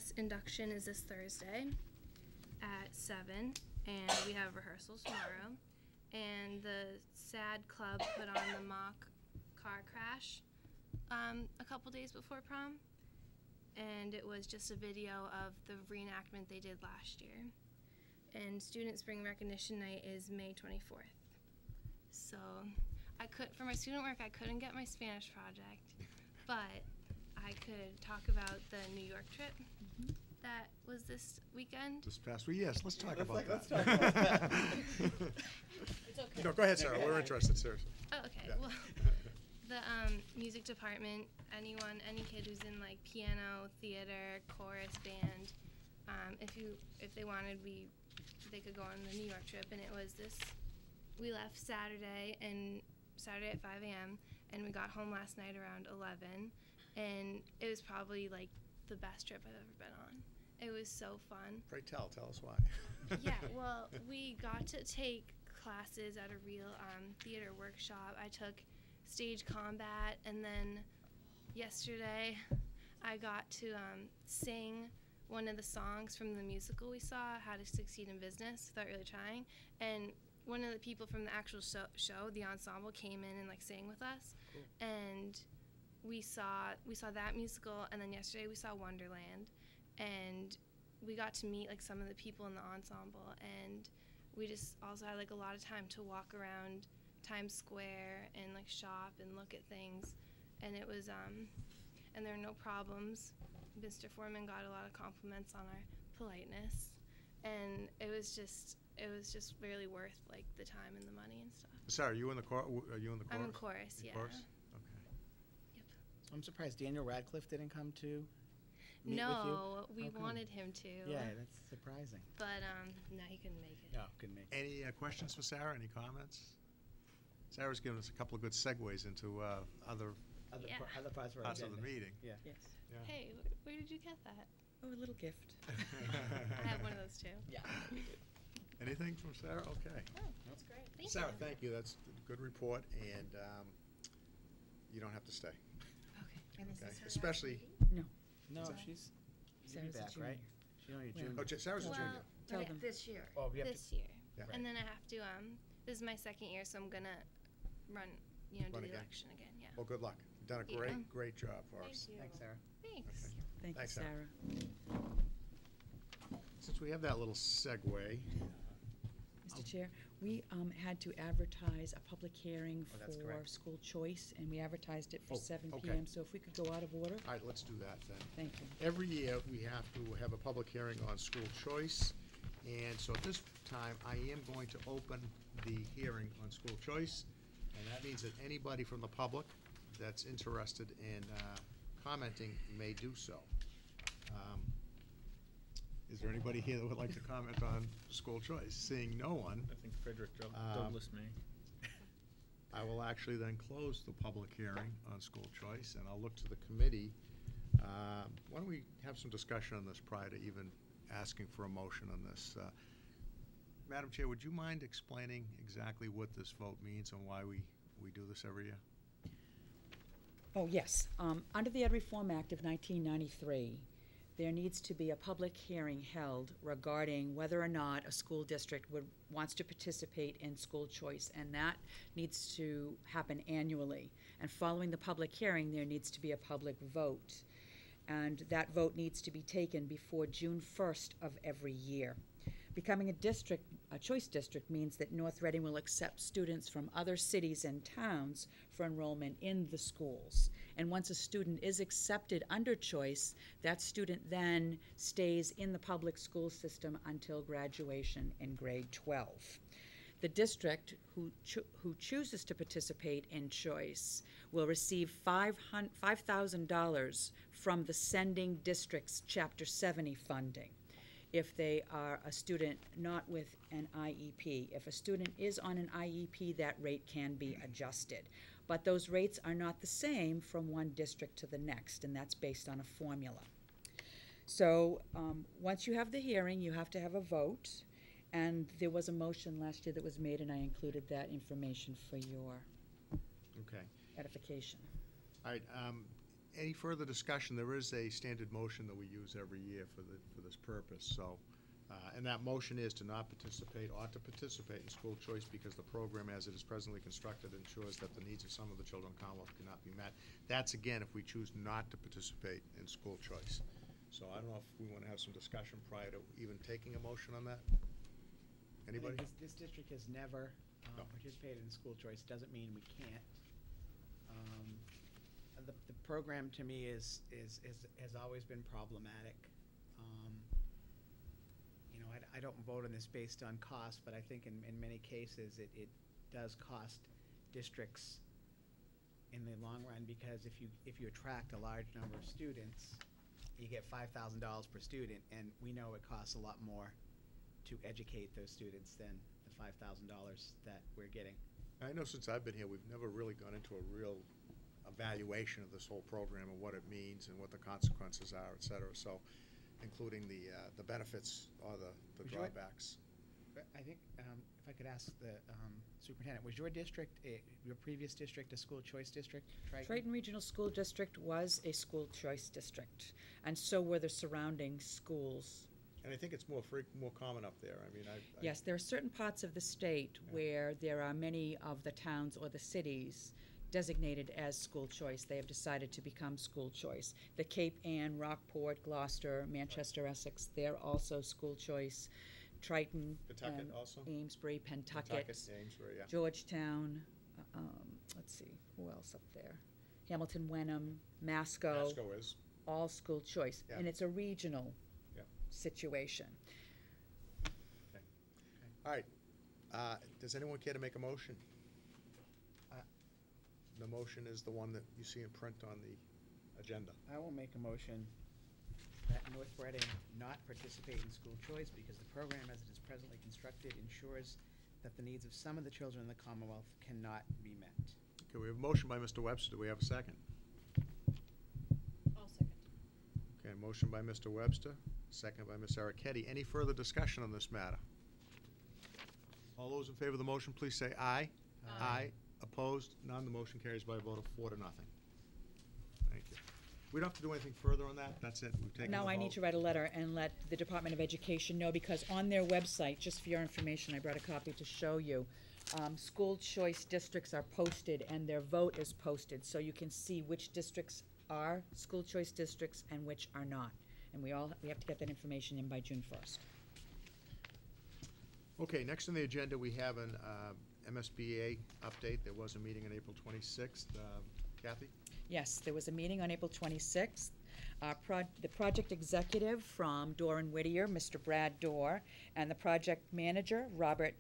dress induction is this Thursday at 7, and we have rehearsals tomorrow. And the SAD Club put on the mock car crash a couple days before prom, and it was just a video of the reenactment they did last year. And Student Spring Recognition Night is May 24th. So for my student work, I couldn't get my Spanish project, but I could talk about the New York trip that was this weekend. This past week, yes. Let's talk about that. Let's talk about that. It's okay. No, go ahead, Sarah. We're interested, seriously. Oh, okay. Yeah. Well, the music department, any kid who's in like piano, theater, chorus, band, if they wanted, they could go on the New York trip. And it was this. We left Saturday at 5 a.m. and we got home last night around 11, and it was probably like the best trip I've ever been on. It was so fun. Pray tell us why. Yeah, well, we got to take classes at a real theater workshop. I took stage combat, and then yesterday I got to sing one of the songs from the musical we saw, How to Succeed in Business, Without Really Trying, and one of the people from the actual show, the ensemble, came in and like sang with us. Cool. And we saw that musical, and then yesterday we saw Wonderland, and we got to meet like some of the people in the ensemble, and we just also had like a lot of time to walk around Times Square and like shop and look at things, and it was and there were no problems. Mr. Foreman got a lot of compliments on our politeness, and it was just really worth like the time and the money and stuff. Sarah, are you in the chorus? I'm in chorus, yeah. Chorus? Okay. Yep. I'm surprised Daniel Radcliffe didn't come to meet with you. No, we wanted him to. Yeah, that's surprising. But no, he couldn't make it. No, couldn't make it. Any questions for Sarah? Any comments? Sarah's given us a couple of good segues into other Yeah. Other parts of our parts of agenda. the meeting. Yeah. Yes. Yeah. Hey, where did you get that? Oh, a little gift. I have one of those too. Yeah. Anything from Sarah? Okay. Oh, that's great. Thank Sarah, you. thank you. That's a good report, and you don't have to stay. Okay. And this Okay. is her Especially. No. No, Sorry. she's Sarah's a back, junior. right? She's only a Well- junior. Oh, Sarah's a Well, junior. Tell okay. them. This year. Oh, we have This year. Yeah. And then I have to this is my second year, so I'm gonna run, do Run the again. election again. Yeah. Well, good luck. You've done a Yeah. great job for Thank us. you. Thanks, Sarah. Thanks. Okay. Thank you, Thanks, Sarah. Sarah. Since we have that little segue, Mr. Chair, we had to advertise a public hearing Oh, that's for correct. school choice, and we advertised it for Oh, 7 okay. p.m. So if we could go out of order, all right, let's do that then. thank you. Every year, we have to have a public hearing on school choice, and so at this time, I am going to open the hearing on school choice, and that means that anybody from the public that's interested in commenting may do so. Is there anybody here that would like to comment on school choice? Seeing no one, I think Frederick Douglass may. I will actually then close the public hearing on school choice, and I'll look to the committee. Why don't we have some discussion on this prior to even asking for a motion on this? Madam Chair, would you mind explaining exactly what this vote means and why we do this every year? Oh, yes. Under the Ed Reform Act of 1993, there needs to be a public hearing held regarding whether or not a school district wants to participate in school choice, and that needs to happen annually. And following the public hearing, there needs to be a public vote, and that vote needs to be taken before June 1st of every year. Becoming a choice district means that North Reading will accept students from other cities and towns for enrollment in the schools. And once a student is accepted under choice, that student then stays in the public school system until graduation in grade 12. The district who chooses to participate in choice will receive $5,000 from the sending district's Chapter 70 funding if they are a student not with an IEP. If a student is on an IEP, that rate can be adjusted. But those rates are not the same from one district to the next, and that's based on a formula. So once you have the hearing, you have to have a vote, and there was a motion last year that was made, and I included that information for your Okay. edification. All right, Any further discussion? There is a standard motion that we use every year for this purpose, so, and that motion is to not participate or to participate in school choice because the program as it is presently constructed ensures that the needs of some of the children in Commonwealth cannot be met. That's again if we choose not to participate in school choice. So I don't know if we want to have some discussion prior to even taking a motion on that. Anybody? I think this district has never No. participated in school choice, doesn't mean we can't. The program to me has always been problematic. You know, I don't vote on this based on cost, but I think in many cases it does cost districts in the long run, because if you attract a large number of students, you get $5,000 per student, and we know it costs a lot more to educate those students than the $5,000 that we're getting. I know since I've been here, we've never really gone into a real evaluation of this whole program and what it means and what the consequences are, et cetera. So, including the benefits or the Was your- drawbacks. I think, if I could ask the superintendent, was your district, your previous district, a school choice district? Triton Regional School District was a school choice district, and so were the surrounding schools. And I think it's more common up there. I mean, Yes, there are certain parts of the state Yeah. where there are many of the towns or the cities designated as school choice. They have decided to become school choice. The Cape Ann, Rockport, Gloucester, Manchester, Essex, they're also school choice. Triton. Pawtucket also? Amesbury, Pentucket. Amesbury, yeah. Georgetown, let's see, who else up there? Hamilton, Wenham, Masco. Masco is. All school choice. Yeah. And it's a regional Yep. situation. All right. Does anyone care to make a motion? The motion is the one that you see in print on the agenda. I will make a motion that North Reading not participate in school choice because the program as it is presently constructed ensures that the needs of some of the children in the Commonwealth cannot be met. Okay, we have a motion by Mr. Webster. Do we have a second? I'll second. Okay, motion by Mr. Webster, second by Ms. Arricchetti. Any further discussion on this matter? All those in favor of the motion, please say aye. Aye. Opposed? None. The motion carries by a vote of 4-0. Thank you. We don't have to do anything further on that? That's it? We've taken the Now I need vote? to write a letter and let the Department of Education know, because on their website, just for your information, I brought a copy to show you, school choice districts are posted and their vote is posted, so you can see which districts are school choice districts and which are not. And we have to get that information in by June 1st. Okay, next on the agenda, we have an MSBA update. There was a meeting on April 26th. Kathy? Yes, there was a meeting on April 26th. The project executive from Doran Whittier, Mr. Brad Dorr, and the project manager, Robert,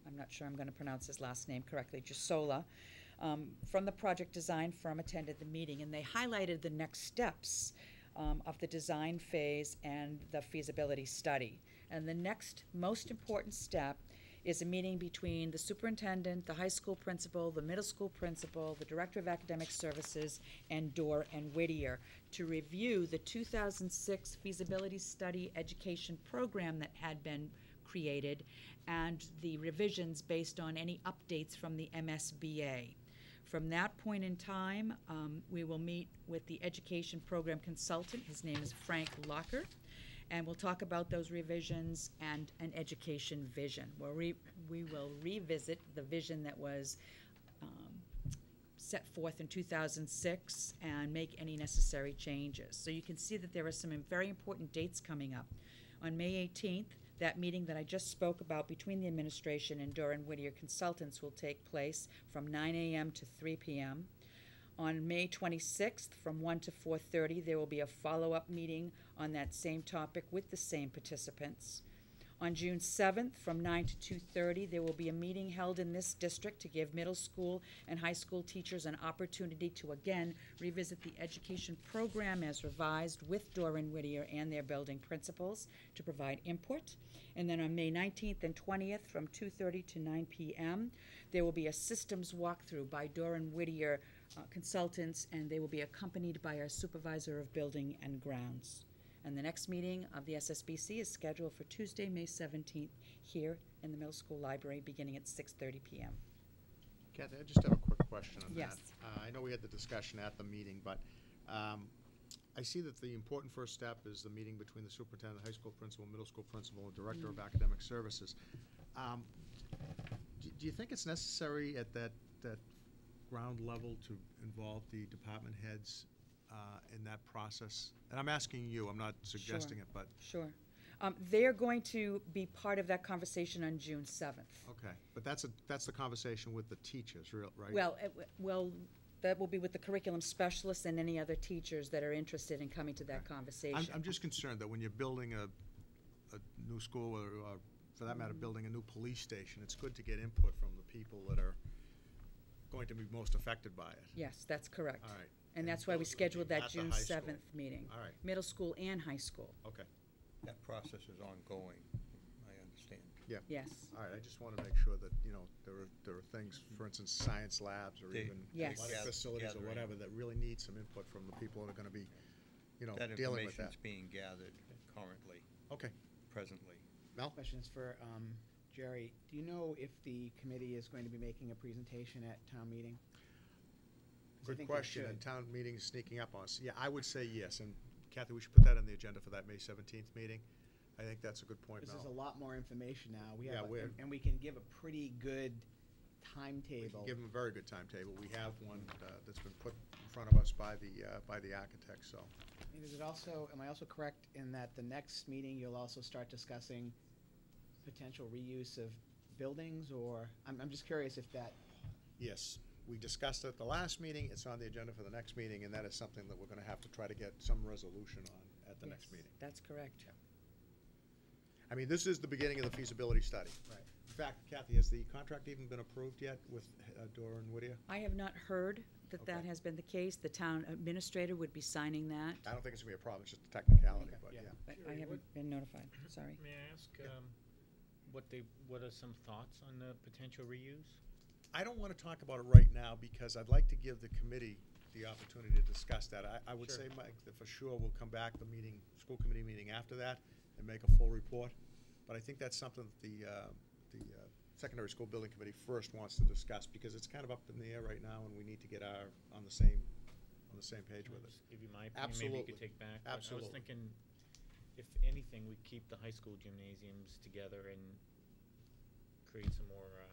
I'm not sure I'm going to pronounce his last name correctly, Gisola, from the project design firm attended the meeting, and they highlighted the next steps of the design phase and the feasibility study. And the next most important step is a meeting between the superintendent, the high school principal, the middle school principal, the director of academic services, and Dorr and Whittier to review the 2006 feasibility study education program that had been created and the revisions based on any updates from the MSBA. From that point in time, we will meet with the education program consultant. His name is Frank Locker. And we'll talk about those revisions and an education vision. We will revisit the vision that was set forth in 2006 and make any necessary changes. So you can see that there are some very important dates coming up. On May 18th, that meeting that I just spoke about between the administration and Dorr and Whittier consultants will take place from 9 a.m. to 3 p.m. On May 26th, from 1 to 4:30, there will be a follow-up meeting on that same topic with the same participants. On June 7th, from 9 to 2:30, there will be a meeting held in this district to give middle school and high school teachers an opportunity to again revisit the education program as revised with Dorr and Whittier and their building principals to provide input. And then on May 19th and 20th, from 2:30 to 9 p.m., there will be a systems walkthrough by Dorr and Whittier consultants, and they will be accompanied by our supervisor of building and grounds. And the next meeting of the SSBC is scheduled for Tuesday, May 17th, here in the middle school library, beginning at 6:30 p.m. Kathy, I just have a quick question on that. Yes. I know we had the discussion at the meeting, but I see that the important first step is the meeting between the superintendent, high school principal, middle school principal, and director of academic services. Do you think it's necessary at that ground level to involve the department heads in that process? And I'm asking you, I'm not suggesting Sure. it, but, Sure. They're going to be part of that conversation on June 7th. okay. But that's the conversation with the teachers, right? Well, that will be with the curriculum specialists and any other teachers that are interested in coming to that conversation. I'm just concerned that when you're building a new school, or for that matter, building a new police station, it's good to get input from the people that are going to be most affected by it. Yes, that's correct. All right. And that's why we those would scheduled be that at the June high school. 7th meeting. All right. Middle school and high school, Okay, That process is ongoing, I understand. yeah. yes. All right, I just want to make sure that, there are things, for instance, science labs or They- even Yes. athletic facilities or Gathering. whatever that really need some input from the people that are going to be, That dealing with information's that. being gathered currently, Okay. presently. Mel? Questions for Jerry. Do you know if the committee is going to be making a presentation at town meeting? 'Cause I Good think they question, and should. town meeting is sneaking up on us. Yeah, I would say yes, and Kathy, we should put that on the agenda for that May 17th meeting. I think that's a good point, Because Mel. there's a lot more information now. We Yeah, have, we're- and we can give a pretty good We can timetable. give them a very good timetable. We have one that's been put in front of us by the architect, so. And is it also, am I also correct in that the next meeting, you'll also start discussing potential reuse of buildings, or, I'm just curious if that, Yes, we discussed it at the last meeting, it's on the agenda for the next meeting, and that is something that we're gonna have to try to get some resolution on at the next Yes, meeting. That's correct. I mean, this is the beginning of the feasibility study. Right. In fact, Kathy, has the contract even been approved yet with Dora and Whittier? I have not heard that that Okay. has been the case. The town administrator would be signing that, I don't think it's gonna be a problem, it's just a technicality, Okay, but yeah. yeah. but I Jerry, haven't been notified, sorry. May I ask, Yeah. what are some thoughts on the potential reuse? I don't wanna talk about it right now, because I'd like to give the committee the opportunity to discuss that. I would Sure. say, Mike, that for sure we'll come back the meeting, school committee meeting after that, and make a full report. But I think that's something that the secondary school building committee first wants to discuss, because it's kind of up in the air right now, and we need to get on the same page with it. Just give you my opinion, maybe you Absolutely. could take back. But Absolutely. I was thinking, if anything, we keep the high school gymnasiums together and create some more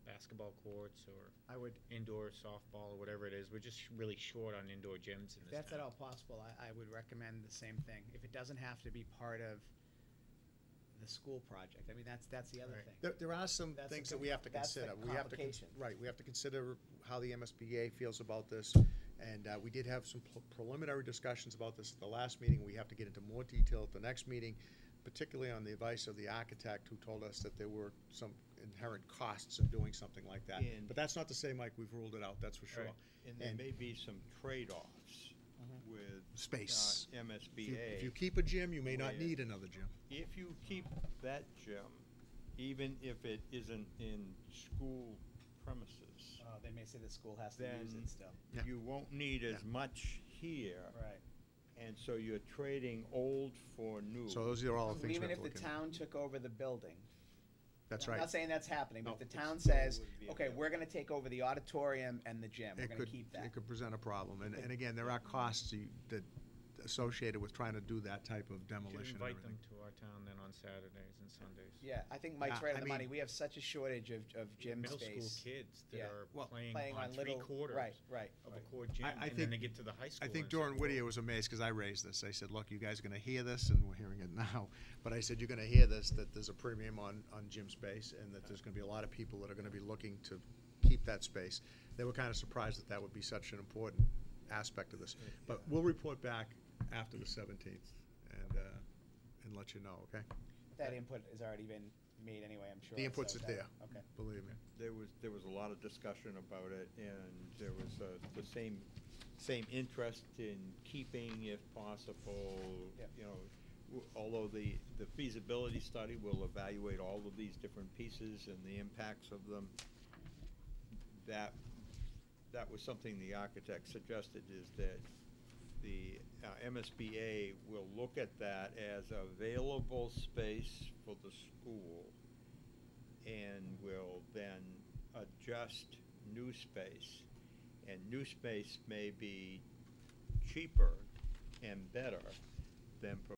basketball courts or I would, indoor softball or whatever it is. We're just really short on indoor gyms in if this that's at town. all possible, I would recommend the same thing. If it doesn't have to be part of the school project, I mean, that's the other Right. thing. There are some That's the things that we have to that's the consider. We have to complication. Right, we have to consider how the MSBA feels about this. And we did have some preliminary discussions about this at the last meeting. We have to get into more detail at the next meeting, particularly on the advice of the architect, who told us that there were some inherent costs of doing something like that. And- But that's not to say, Mike, we've ruled it out, that's for sure. Right. And there And- may be some trade-offs Mm-hmm. with Space. If you- MSBA. If you keep a gym, you may not Where- need another gym. If you keep that gym, even if it isn't in school premises, They may say the school has to use then it still. Yeah. you won't need as Yeah. much here. Right. And so you're trading old for new. So those are all the things we Even have if to the look at. town took over the building. That's I'm right. not saying that's happening, but No. if the town It still says, would be okay, available. we're gonna take over the auditorium and the gym, we're It gonna could, keep that. it could present a problem. And again, there are costs that associated with trying to do that type of Should demolition and invite everything. them to our town then on Saturdays and Sundays. Yeah, I think Mike's Yeah, right I on the money. mean- We have such a shortage of gym Middle space. school kids that Yeah. are Well, playing Playing on on little, 3/4 right. of a core gym, I and think- then they get to the high school. I think and Doran say, Whittier "Whoa." was amazed because I raised this. I said, look, you guys are going to hear this, and we're hearing it now. But I said, you're going to hear this, that there's a premium on gym space, and that there's going to be a lot of people that are going to be looking to keep that space. They were kind of surprised that that would be such an important aspect of this. But we'll report back after the 17th and let you know, okay? That input has already been made anyway, I'm sure. The inputs so are that- there. Okay. Believe me. There was a lot of discussion about it, and there was the same interest in keeping, if possible, Yep. although the feasibility study will evaluate all of these different pieces and the impacts of them, that was something the architect suggested, is that the MSBA will look at that as available space for the school and will then adjust new space. And new space may be cheaper and better than